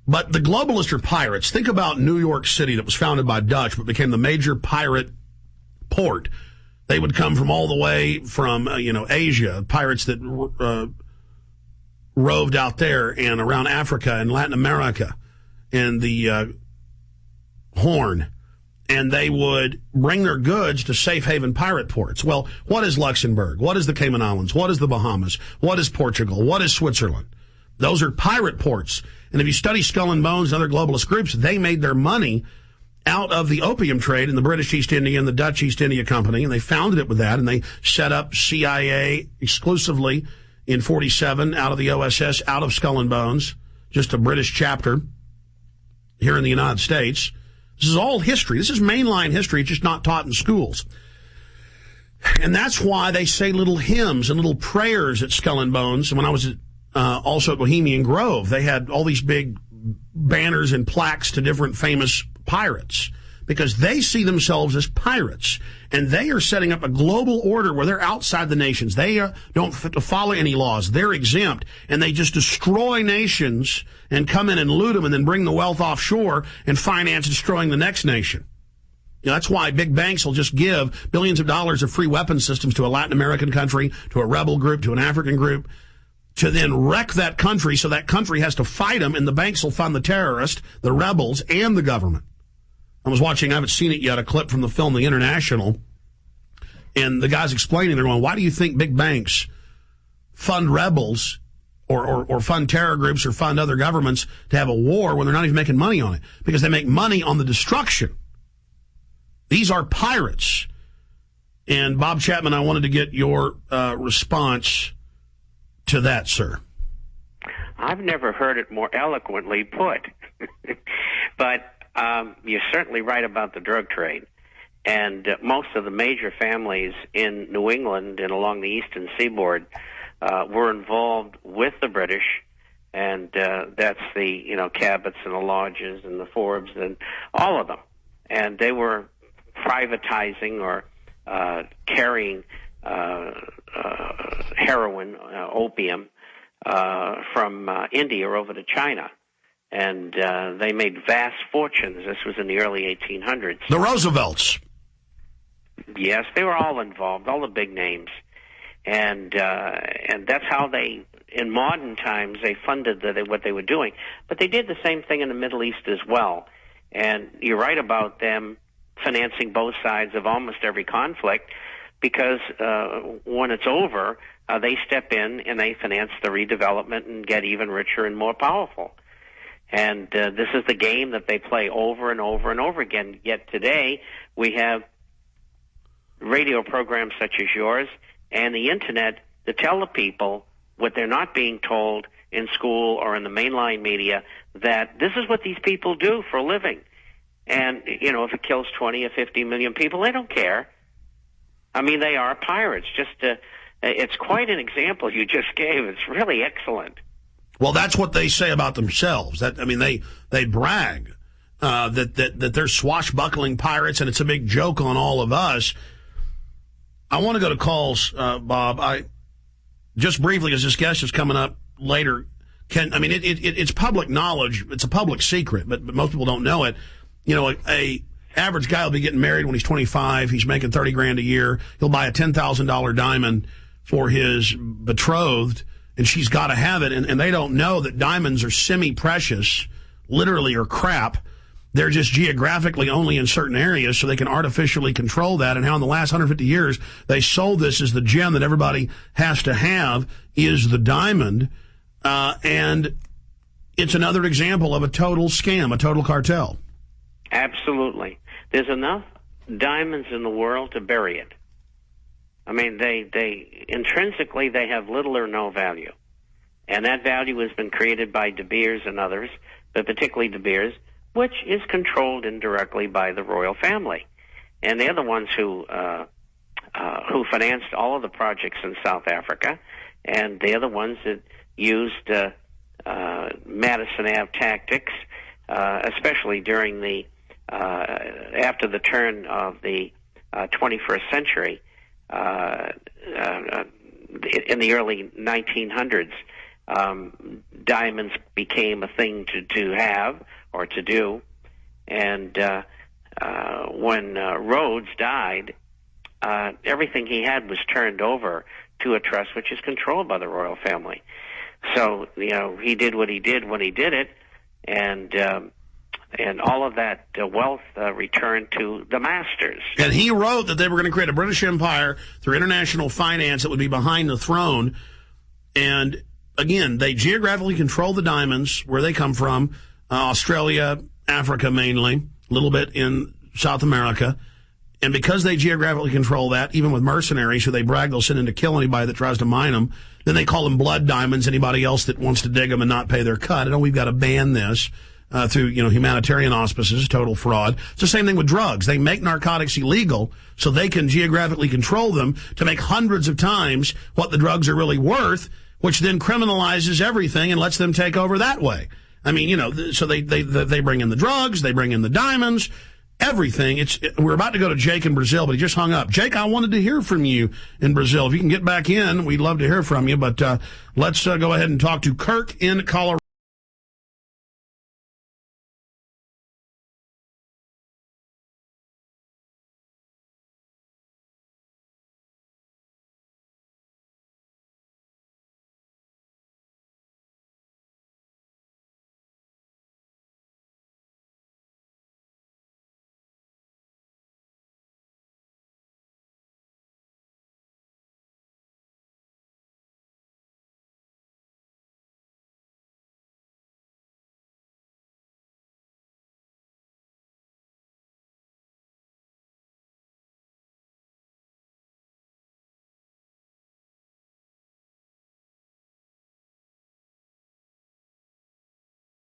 But the globalists are pirates. Think about New York City, that was founded by Dutch but became the major pirate port. They would come from all the way from, Asia, pirates that roved out there and around Africa and Latin America and the Horn. And they would bring their goods to safe haven pirate ports. Well, what is Luxembourg? What is the Cayman Islands? What is the Bahamas? What is Portugal? What is Switzerland? Those are pirate ports. And if you study Skull and Bones and other globalist groups, they made their money out of the opium trade in the British East India and the Dutch East India Company, and they founded it with that, and they set up CIA exclusively in 47 out of the OSS, out of Skull and Bones, just a British chapter here in the United States. This is all history. This is mainline history. It's just not taught in schools. And that's why they say little hymns and little prayers at Skull and Bones. And when I was also at Bohemian Grove, they had all these big banners and plaques to different famous pirates because they see themselves as pirates. And they are setting up a global order where they're outside the nations. They don't follow any laws. They're exempt. And they just destroy nations and come in and loot them and then bring the wealth offshore and finance destroying the next nation. That's why big banks will just give billions of dollars of free weapon systems to a Latin American country, to a rebel group, to an African group, to then wreck that country so that country has to fight them, and the banks will fund the terrorists, the rebels, and the government. I was watching, I haven't seen it yet, a clip from the film The International, and the guy's explaining, they're going, why do you think big banks fund rebels or fund terror groups or fund other governments to have a war when they're not even making money on it? Because they make money on the destruction. These are pirates. And Bob Chapman, I wanted to get your response to that, sir. I've never heard it more eloquently put. But you're certainly right about the drug trade. And most of the major families in New England and along the eastern seaboard were involved with the British, and that's the Cabots and the Lodges and the Forbes and all of them. And they were privatizing or carrying heroin, opium, from India over to China. And they made vast fortunes. This was in the early 1800s. The Roosevelts. Yes, they were all involved, all the big names. And that's how they, in modern times, they funded what they were doing. But they did the same thing in the Middle East as well. And you're right about them financing both sides of almost every conflict, because when it's over, they step in and they finance the redevelopment and get even richer and more powerful. And this is the game that they play over and over and over again. Yet today we have radio programs such as yours and the Internet to tell the people what they're not being told in school or in the mainline media, that this is what these people do for a living. And, if it kills 20 or 50 million people, they don't care. I mean, they are pirates. It's quite an example you just gave. It's really excellent. Well, that's what they say about themselves. They brag that they're swashbuckling pirates, and it's a big joke on all of us. I want to go to calls, Bob. Just briefly, as this guest is coming up later, it's public knowledge. It's a public secret, but most people don't know it. A average guy will be getting married when he's 25. He's making $30,000 a year. He'll buy a $10,000 diamond for his betrothed, and she's got to have it. And they don't know that diamonds are semi-precious, literally, or crap. They're just geographically only in certain areas, so they can artificially control that. And how in the last 150 years they sold this as the gem that everybody has to have is the diamond. And it's another example of a total scam, a total cartel. Absolutely. There's enough diamonds in the world to bury it. I mean, they intrinsically, they have little or no value. And that value has been created by De Beers and others, but particularly De Beers, which is controlled indirectly by the royal family. And they're the ones who financed all of the projects in South Africa, and they're the ones that used Madison Ave tactics, especially during the after the turn of the 21st century, in the early 1900s. diamonds became a thing to have or to do. And when Rhodes died, everything he had was turned over to a trust which is controlled by the royal family. So, he did what he did when he did it, and all of that wealth returned to the masters. And he wrote that they were going to create a British Empire through international finance that would be behind the throne. And again, they geographically control the diamonds, where they come from, Australia, Africa mainly, a little bit in South America. And because they geographically control that, even with mercenaries who they brag they'll send in to kill anybody that tries to mine them, then they call them blood diamonds, anybody else that wants to dig them and not pay their cut. I know we've got to ban this through, humanitarian auspices, total fraud. It's the same thing with drugs. They make narcotics illegal so they can geographically control them to make hundreds of times what the drugs are really worth, which then criminalizes everything and lets them take over that way. I mean, so they bring in the drugs, they bring in the diamonds, everything. We're about to go to Jake in Brazil, but he just hung up. Jake, I wanted to hear from you in Brazil. If you can get back in, we'd love to hear from you. But let's go ahead and talk to Kirk in Colorado.